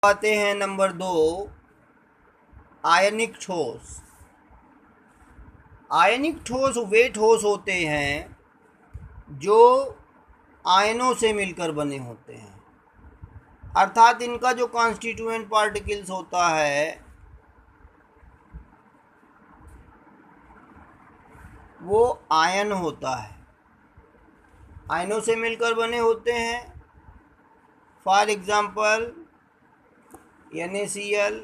आते हैं नंबर 2, आयनिक ठोस। आयनिक ठोस वे ठोस होते हैं जो आयनों से मिलकर बने होते हैं, अर्थात इनका जो कॉन्स्टिट्यूएंट पार्टिकल्स होता है वो आयन होता है, आयनों से मिलकर बने होते हैं। For example NaCl,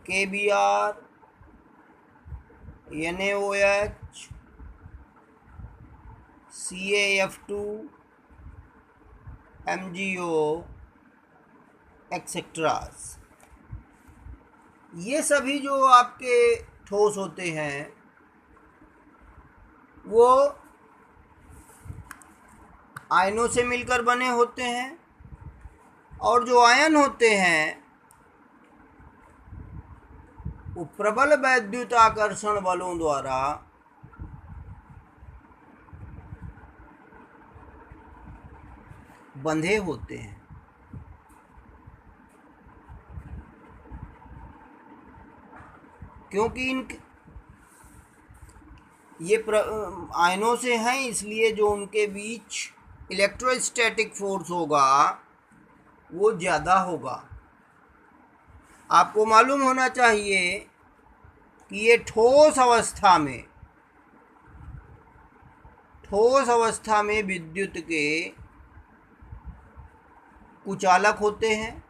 KBr, NaOH, CaF2, MgO etceteras. ये सभी जो आपके ठोस होते हैं वो आयनों से मिलकर बने होते हैं, और जो आयन होते हैं वो प्रबल वैद्युत आकर्षण बलों द्वारा बंधे होते हैं। क्योंकि ये आयनों से हैं, इसलिए जो उनके बीच इलेक्ट्रोस्टैटिक फोर्स होगा वो ज़्यादा होगा। आपको मालूम होना चाहिए कि ये ठोस अवस्था में विद्युत के कुचालक होते हैं,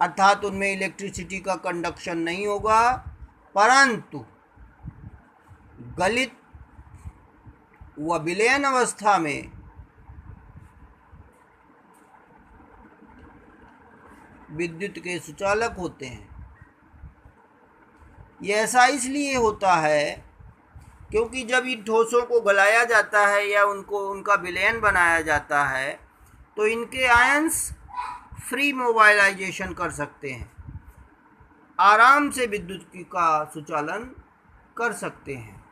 अर्थात उनमें इलेक्ट्रिसिटी का कंडक्शन नहीं होगा, परंतु गलित व विलयन अवस्था में विद्युत के सुचालक होते हैं। यह ऐसा इसलिए होता है क्योंकि जब इन ठोसों को गलाया जाता है या उनका विलयन बनाया जाता है तो इनके आयंस फ्री मोबाइलाइजेशन कर सकते हैं, आराम से विद्युत का सुचालन कर सकते हैं।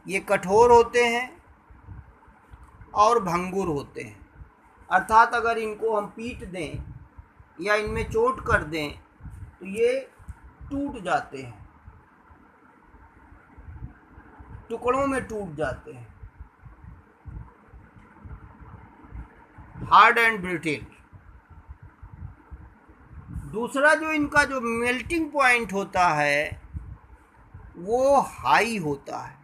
ये कठोर होते हैं और भंगुर होते हैं, अर्थात अगर इनको हम पीट दें या इनमें चोट कर दें तो ये टूट जाते हैं, टुकड़ों में टूट जाते हैं, हार्ड एंड ब्रिटिल। दूसरा जो इनका जो मेल्टिंग पॉइंट होता है वो हाई होता है।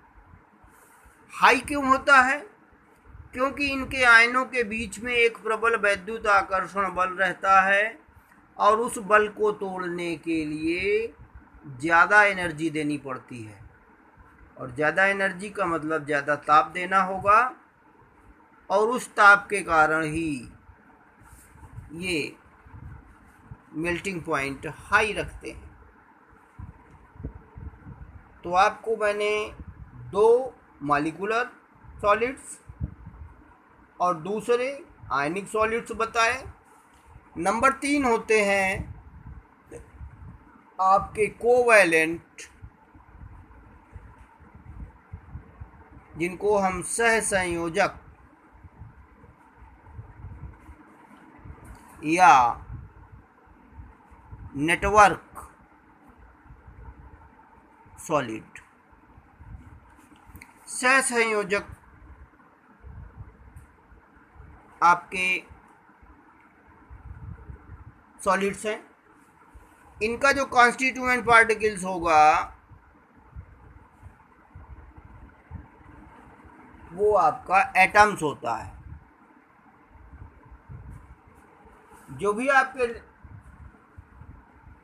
हाई क्यों होता है? क्योंकि इनके आयनों के बीच में एक प्रबल वैद्युत आकर्षण बल रहता है और उस बल को तोड़ने के लिए ज़्यादा एनर्जी देनी पड़ती है, और ज़्यादा एनर्जी का मतलब ज़्यादा ताप देना होगा, और उस ताप के कारण ही ये मेल्टिंग पॉइंट हाई रखते हैं। तो आपको मैंने 2 मॉलिक्यूलर सॉलिड्स और दूसरे आयनिक सॉलिड्स बताए। नंबर 3 होते हैं आपके कोवैलेंट, जिनको हम सहसंयोजक या नेटवर्क सॉलिड। सहसंयोजक आपके सॉलिड्स हैं, इनका जो कॉन्स्टिट्यूएंट पार्टिकल्स होगा वो आपका एटम्स होता है। जो भी आपके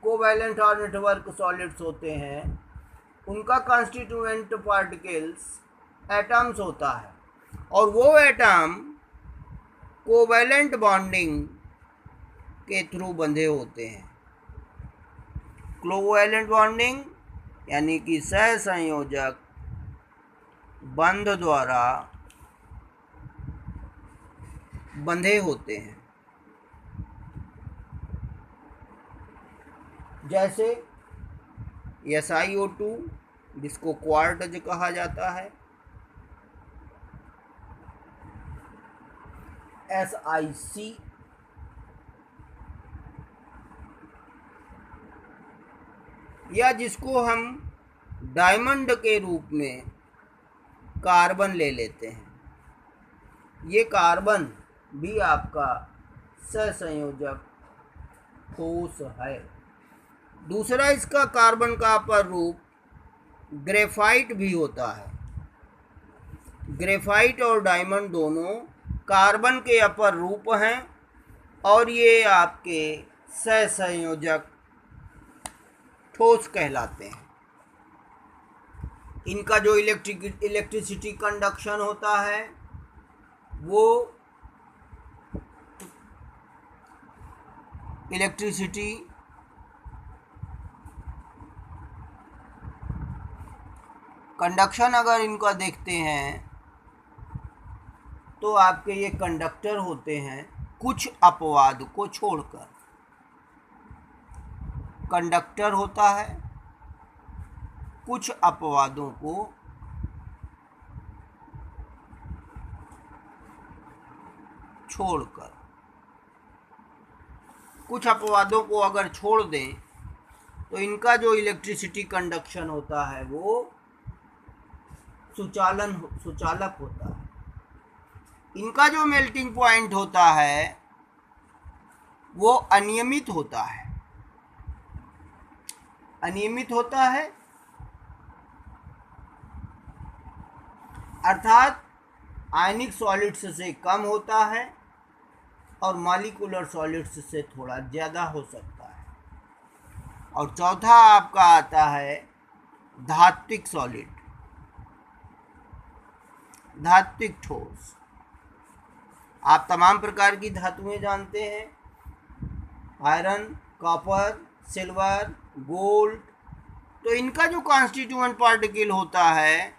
कोवैलेंट और नेटवर्क सॉलिड्स होते हैं उनका कॉन्स्टिट्यूएंट पार्टिकल्स एटम्स होता है, और वो एटम कोवैलेंट बॉन्डिंग के थ्रू बंधे होते हैं। कोवैलेंट बॉन्डिंग यानी कि सहसंयोजक बंध द्वारा बंधे होते हैं। जैसे SiO2 जिसको क्वार्ट्ज कहा जाता है, SiC या जिसको हम डायमंड के रूप में कार्बन ले लेते हैं। ये कार्बन भी आपका सहसंयोजक ठोस है। दूसरा इसका कार्बन का अपर रूप ग्रेफाइट भी होता है। ग्रेफाइट और डायमंड दोनों कार्बन के अपर रूप हैं और ये आपके सहसंयोजक ठोस कहलाते हैं। इनका जो इलेक्ट्रिसिटी कंडक्शन होता है वो इलेक्ट्रिसिटी कंडक्शन अगर इनका देखते हैं तो आपके ये कंडक्टर होते हैं कुछ अपवाद को छोड़कर। कंडक्टर होता है कुछ अपवादों को छोड़कर। कुछ अपवादों को अगर छोड़ दें तो इनका जो इलेक्ट्रिसिटी कंडक्शन होता है वो सुचालक होता है। इनका जो मेल्टिंग पॉइंट होता है वो अनियमित होता है। अनियमित होता है अर्थात आयनिक सॉलिड्स से कम होता है और मॉलिक्यूलर सॉलिड्स से थोड़ा ज़्यादा हो सकता है। और चौथा आपका आता है धात्विक सॉलिड, धात्विक ठोस। आप तमाम प्रकार की धातुएं जानते हैं, आयरन, कॉपर, सिल्वर, गोल्ड। तो इनका जो कॉन्स्टिट्यूएंट पार्टिकल होता है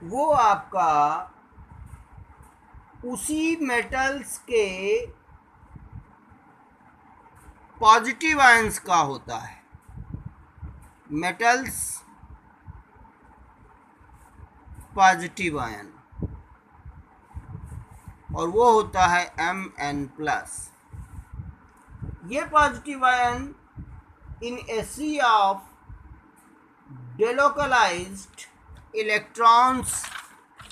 वो आपका उसी मेटल्स के पॉजिटिव आयंस का होता है। मेटल्स पॉजिटिव आयन, और वो होता है Mn+। ये positive ion in a sea of delocalised electrons,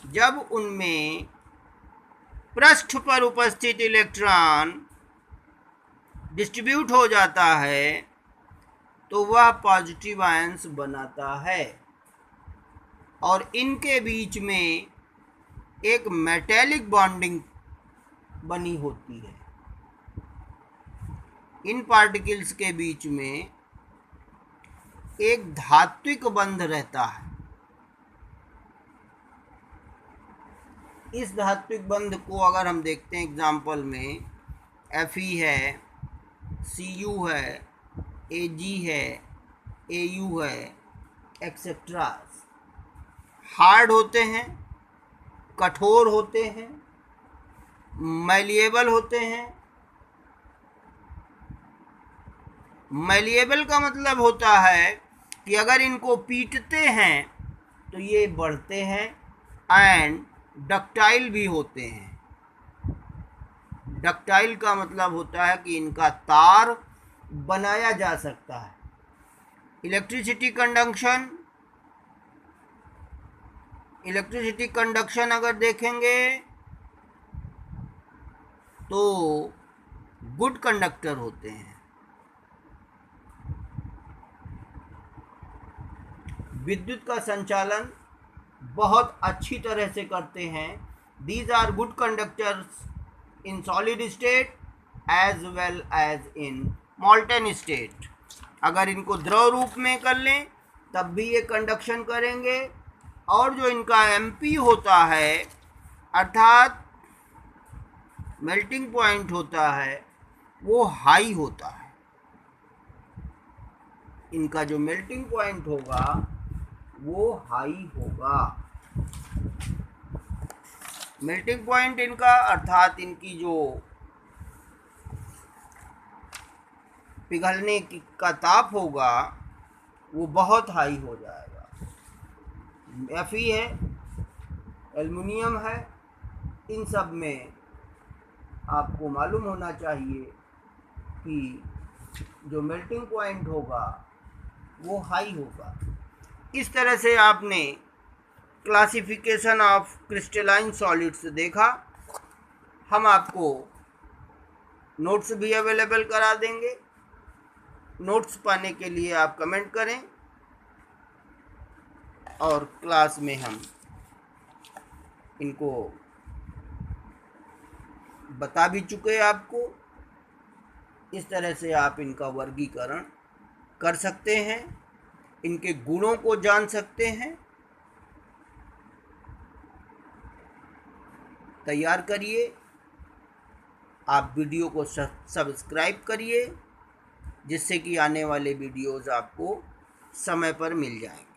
जब उनमें पृष्ठ पर उपस्थित इलेक्ट्रॉन डिस्ट्रीब्यूट हो जाता है तो वह पॉजिटिव आयंस बनाता है और इनके बीच में एक मेटेलिक बॉन्डिंग बनी होती है। इन पार्टिकल्स के बीच में एक धात्विक बंध रहता है। इस धात्विक बंध को अगर हम देखते हैं एग्जाम्पल में Fe है, Cu है, Ag है, Au है, एक्सेट्रा। हार्ड होते हैं, कठोर होते हैं, मैलिएबल होते हैं। मैलिएबल का मतलब होता है कि अगर इनको पीटते हैं तो ये बढ़ते हैं, एंड डक्टाइल भी होते हैं। डक्टाइल का मतलब होता है कि इनका तार बनाया जा सकता है। इलेक्ट्रिसिटी कंडक्शन अगर देखेंगे तो गुड कंडक्टर होते हैं। विद्युत का संचालन बहुत अच्छी तरह से करते हैं। These are good conductors in solid state as well as in molten state. अगर इनको द्रव रूप में कर लें तब भी ये कंडक्शन करेंगे। और जो इनका एमपी होता है अर्थात मेल्टिंग पॉइंट होता है वो हाई होता है। इनका जो मेल्टिंग पॉइंट होगा वो हाई होगा। मेल्टिंग पॉइंट इनका अर्थात इनकी जो पिघलने का ताप होगा वो बहुत हाई हो जाएगा। Fe है, एल्युमिनियम है, इन सब में आपको मालूम होना चाहिए कि जो मेल्टिंग पॉइंट होगा वो हाई होगा। इस तरह से आपने क्लासिफिकेशन ऑफ क्रिस्टलाइन सॉलिड्स देखा। हम आपको नोट्स भी अवेलेबल करा देंगे। नोट्स पाने के लिए आप कमेंट करें और क्लास में हम इनको बता भी चुके आपको। इस तरह से आप इनका वर्गीकरण कर सकते हैं, इनके गुणों को जान सकते हैं। तैयार करिए, आप वीडियो को सब्सक्राइब करिए, जिससे कि आने वाले वीडियोज़ आपको समय पर मिल जाएंगे।